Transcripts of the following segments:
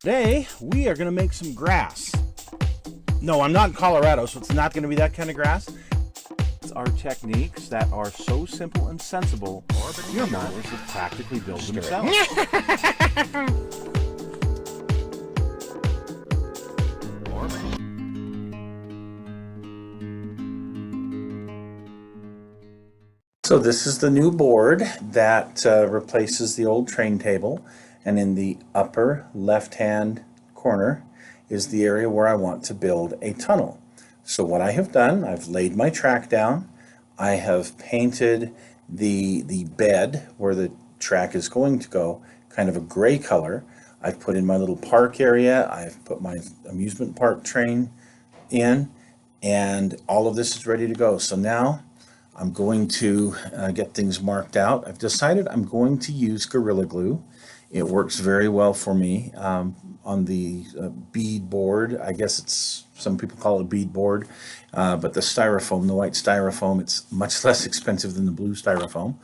Today, we are going to make some grass. No, I'm not in Colorado, so it's not going to be that kind of grass. It's our techniques that are so simple and sensible, your models will practically build themselves. So this is the new board that replaces the old train table, and in the upper left-hand corner is the area where I want to build a tunnel. So what I have done, I've laid my track down, I have painted the bed where the track is going to go kind of a gray color. I've put in my little park area, I've put my amusement park train in, and all of this is ready to go. So now I'm going to get things marked out. I've decided I'm going to use Gorilla Glue. It works very well for me on the bead board. I guess it's, some people call it bead board, but the styrofoam, the white styrofoam, it's much less expensive than the blue styrofoam.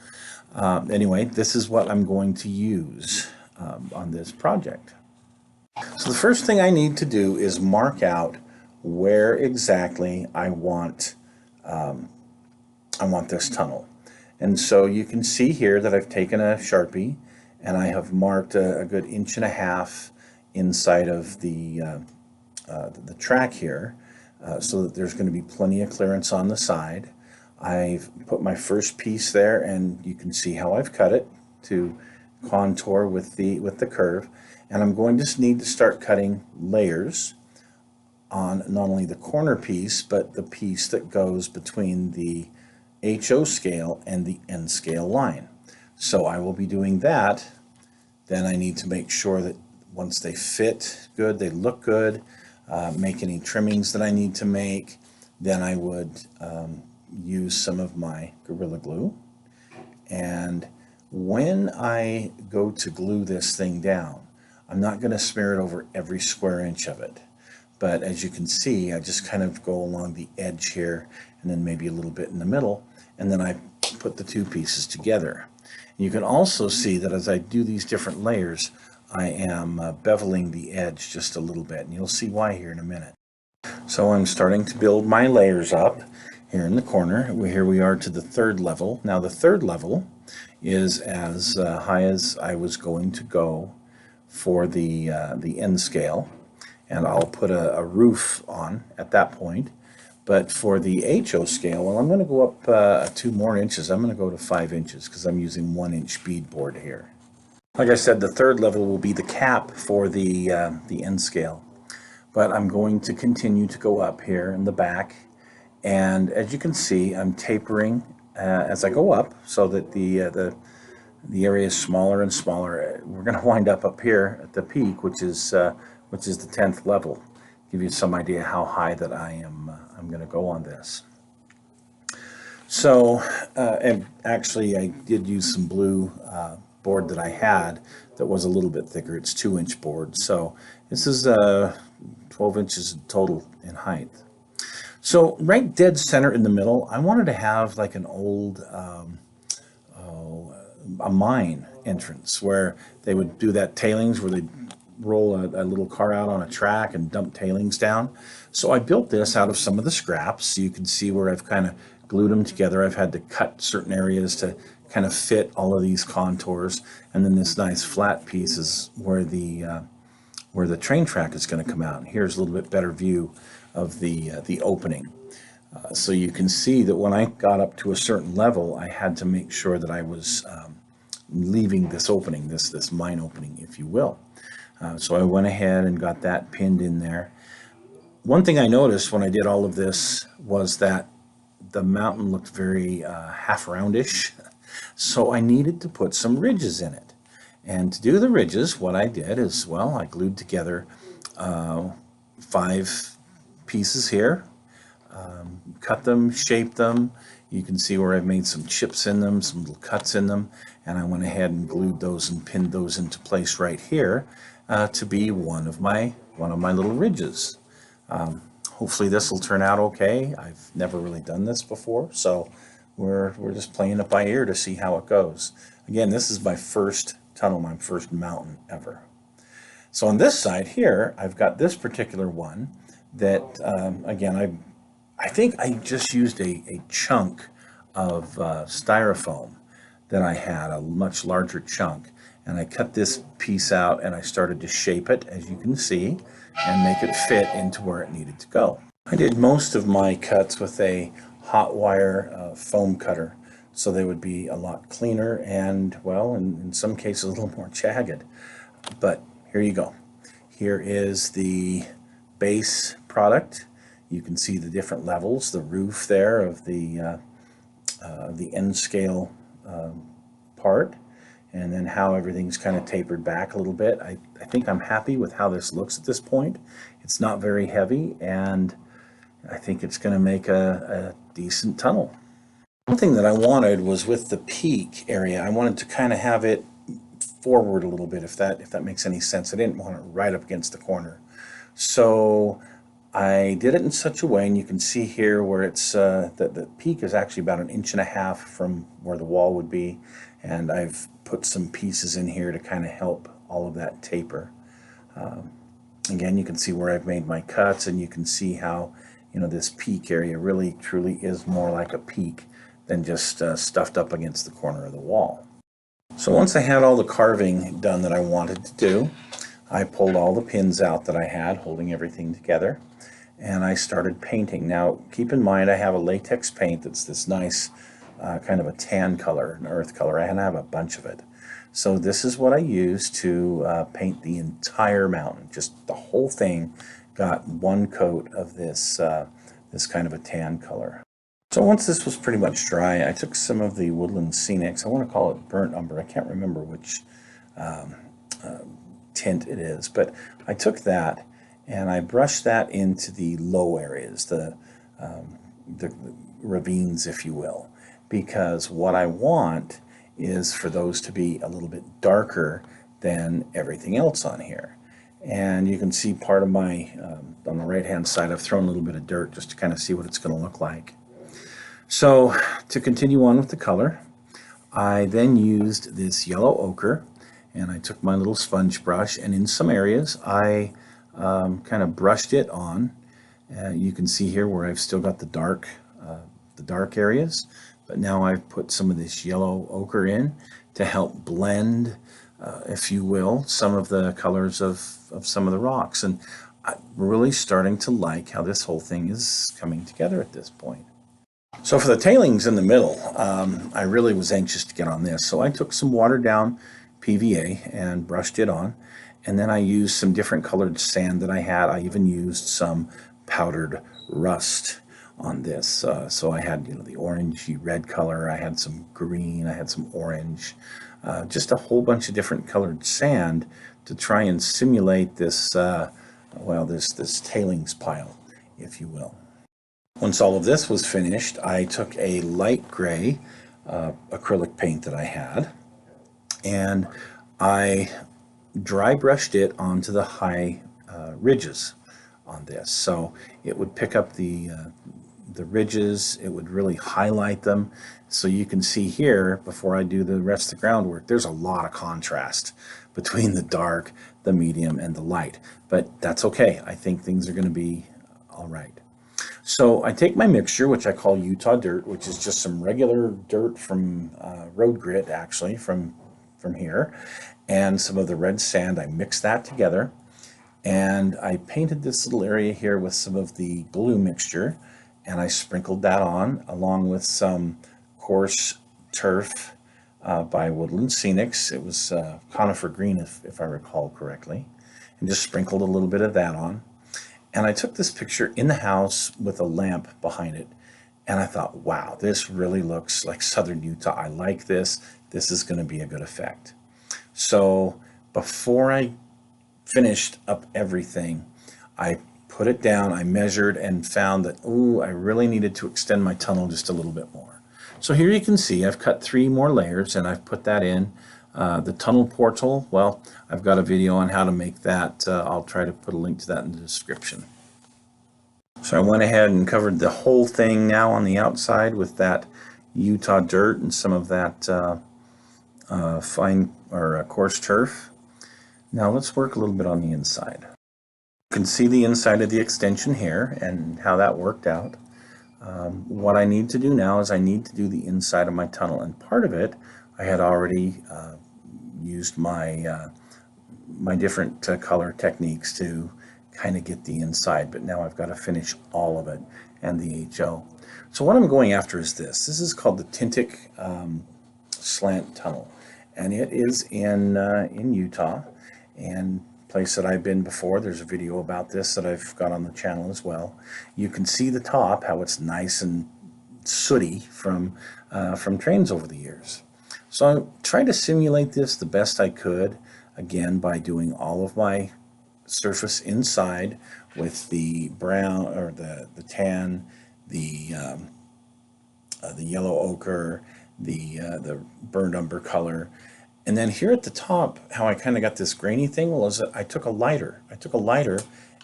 Anyway, this is what I'm going to use on this project. So the first thing I need to do is mark out where exactly I want this tunnel. And so you can see here that I've taken a Sharpie and I have marked a good 1.5 inches inside of the track here, so that there's going to be plenty of clearance on the side. I've put my first piece there, and you can see how I've cut it to contour with the curve. And I'm going to need to start cutting layers on not only the corner piece, but the piece that goes between the HO scale and the N scale line. So I will be doing that. Then I need to make sure that once they fit good, they look good, make any trimmings that I need to make. Then I would use some of my Gorilla Glue. And when I go to glue this thing down, I'm not going to smear it over every square inch of it. But as you can see, I just kind of go along the edge here and then maybe a little bit in the middle, and then I put the two pieces together. You can also see that as I do these different layers, I am beveling the edge just a little bit, and you'll see why here in a minute. So I'm starting to build my layers up here in the corner. Here we are to the third level. Now the third level is as high as I was going to go for the N scale, and I'll put a roof on at that point. But for the HO scale, well, I'm going to go up 2 more inches. I'm going to go to 5 inches because I'm using 1-inch beadboard here. Like I said, the third level will be the cap for the N scale. But I'm going to continue to go up here in the back. And as you can see, I'm tapering as I go up so that the area is smaller and smaller. We're going to wind up here at the peak, which is the 10th level. Give you some idea how high that I'm going to go on this. So, and actually I did use some blue board that I had that was a little bit thicker. It's 2-inch board. So this is 12 inches total in height. So right dead center in the middle, I wanted to have like an old a mine entrance where they would do that tailings where they roll a little car out on a track and dump tailings down. So I built this out of some of the scraps. So you can see where I've kind of glued them together. I've had to cut certain areas to kind of fit all of these contours. And then this nice flat piece is where the train track is going to come out. And here's a little bit better view of the opening. So you can see that when I got up to a certain level, I had to make sure that I was leaving this opening, this mine opening, if you will. So I went ahead and got that pinned in there. One thing I noticed when I did all of this was that the mountain looked very half roundish. So I needed to put some ridges in it. And to do the ridges, what I did is, well, I glued together 5 pieces here, cut them, shaped them. You can see where I've made some chips in them, some little cuts in them, and I went ahead and glued those and pinned those into place right here to be one of my little ridges. Hopefully this will turn out okay. I've never really done this before, so we're just playing it by ear to see how it goes. Again, this is my first tunnel, my first mountain ever. So on this side here, I've got this particular one that, again, I think I just used a chunk of styrofoam that I had, a much larger chunk. And I cut this piece out and I started to shape it, as you can see, and make it fit into where it needed to go. I did most of my cuts with a hot wire foam cutter, so they would be a lot cleaner and, well, in some cases a little more jagged. But here you go. Here is the base product. You can see the different levels, the roof there of the end scale part, and then how everything's kind of tapered back a little bit. I think I'm happy with how this looks at this point. It's not very heavy, and I think it's going to make a decent tunnel. One thing that I wanted was with the peak area, I wanted to kind of have it forward a little bit, if that makes any sense. I didn't want it right up against the corner. So I did it in such a way, and you can see here where it's the peak is actually about 1.5 inches from where the wall would be, and I've put some pieces in here to kind of help all of that taper. Again, you can see where I've made my cuts, and you can see how, you know, this peak area really truly is more like a peak than just stuffed up against the corner of the wall. So once I had all the carving done that I wanted to do, I pulled all the pins out that I had holding everything together, and I started painting. Now keep in mind I have a latex paint that's this nice kind of a tan color, an earth color, and I have a bunch of it. So this is what I use to paint the entire mountain. Just the whole thing got one coat of this, this kind of a tan color. So once this was pretty much dry, I took some of the Woodland Scenics. I want to call it burnt umber. I can't remember which tint it is, but I took that and I brushed that into the low areas, the ravines, if you will, because what I want is for those to be a little bit darker than everything else on here. And you can see part of my, on the right hand side, I've thrown a little bit of dirt just to kind of see what it's going to look like. So to continue on with the color, I then used this yellow ochre, and I took my little sponge brush, and in some areas I kind of brushed it on. You can see here where I've still got the dark areas, but now I've put some of this yellow ochre in to help blend, if you will, some of the colors of some of the rocks. And I'm really starting to like how this whole thing is coming together at this point. So for the tailings in the middle, I really was anxious to get on this. So I took some watered down PVA and brushed it on. And then I used some different colored sand that I had. I even used some powdered rust on this. So I had, you know, the orangey red color. I had some green. I had some orange. Just a whole bunch of different colored sand to try and simulate this, well, this tailings pile, if you will. Once all of this was finished, I took a light gray acrylic paint that I had, and I dry brushed it onto the high ridges on this. So it would pick up the ridges, it would really highlight them. So you can see here, before I do the rest of the groundwork, there's a lot of contrast between the dark, the medium, and the light. But that's okay. I think things are going to be all right. So I take my mixture, which I call Utah dirt, which is just some regular dirt from road grit, actually, from here, and some of the red sand. I mix that together, and I painted this little area here with some of the glue mixture, and I sprinkled that on, along with some coarse turf by Woodland Scenics. It was conifer green, if I recall correctly, and just sprinkled a little bit of that on. And I took this picture in the house with a lamp behind it, and I thought, wow, this really looks like Southern Utah. I like this. This is going to be a good effect. So before I finished up everything, I put it down, I measured, and found that, ooh, I really needed to extend my tunnel just a little bit more. So here you can see I've cut 3 more layers, and I've put that in. The tunnel portal, well, I've got a video on how to make that. I'll try to put a link to that in the description. So I went ahead and covered the whole thing now on the outside with that Utah dirt and some of that fine or coarse turf. Now let's work a little bit on the inside. You can see the inside of the extension here and how that worked out. What I need to do now is I need to do the inside of my tunnel, and part of it I had already used my my different color techniques to kind of get the inside, but now I've got to finish all of it and the HO. So what I'm going after is this. This is called the Tintic Slant Tunnel, and it is in Utah, and place that I've been before. There's a video about this that I've got on the channel as well. You can see the top, how it's nice and sooty from trains over the years. So I tried to simulate this the best I could, again by doing all of my surface inside with the brown or the tan, the yellow ochre, the burned umber color. And then here at the top, how I kind of got this grainy thing was that I took a lighter.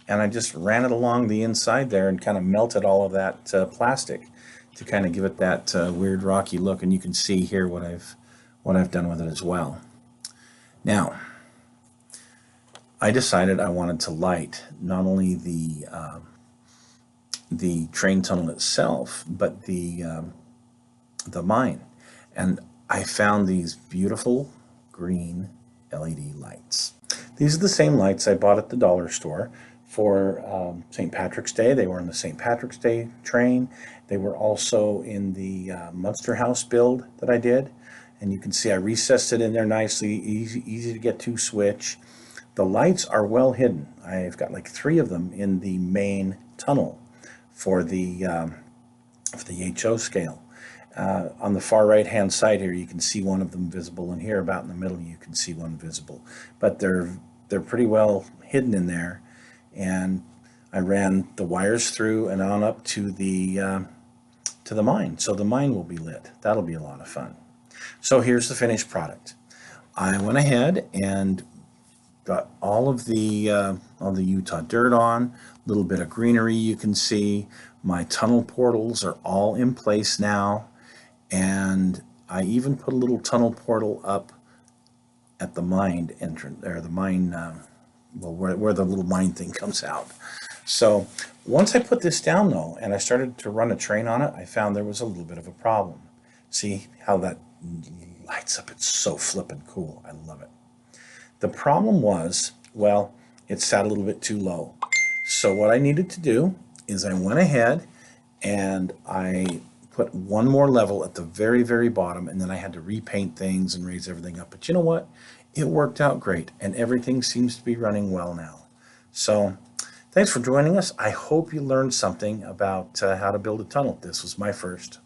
And I just ran it along the inside there and kind of melted all of that plastic to kind of give it that weird rocky look. And you can see here what I've done with it as well. Now, I decided I wanted to light not only the train tunnel itself, but the mine. And I found these beautiful green LED lights. These are the same lights I bought at the dollar store for St. Patrick's Day. They were in the St. Patrick's Day train. They were also in the Munster House build that I did. And you can see I recessed it in there nicely, easy to get to switch. The lights are well hidden. I've got like 3 of them in the main tunnel for the HO scale. On the far right hand side here you can see one of them visible, and here about in the middle you can see one visible, but they're pretty well hidden in there. And I ran the wires through and on up to the mine, so the mine will be lit. That'll be a lot of fun. So here's the finished product. I went ahead and got all of the Utah dirt on, a little bit of greenery you can see. My tunnel portals are all in place now. And I even put a little tunnel portal up at the mine entrance, or the mine, well, where the little mine thing comes out. So once I put this down though, and I started to run a train on it, I found there was a little bit of a problem. See how that lights up? It's so flippin' cool. I love it. The problem was, well, it sat a little bit too low. So what I needed to do is I went ahead and I put one more level at the very, very bottom, and then I had to repaint things and raise everything up. But you know what? It worked out great, and everything seems to be running well now. So thanks for joining us. I hope you learned something about how to build a tunnel. This was my first.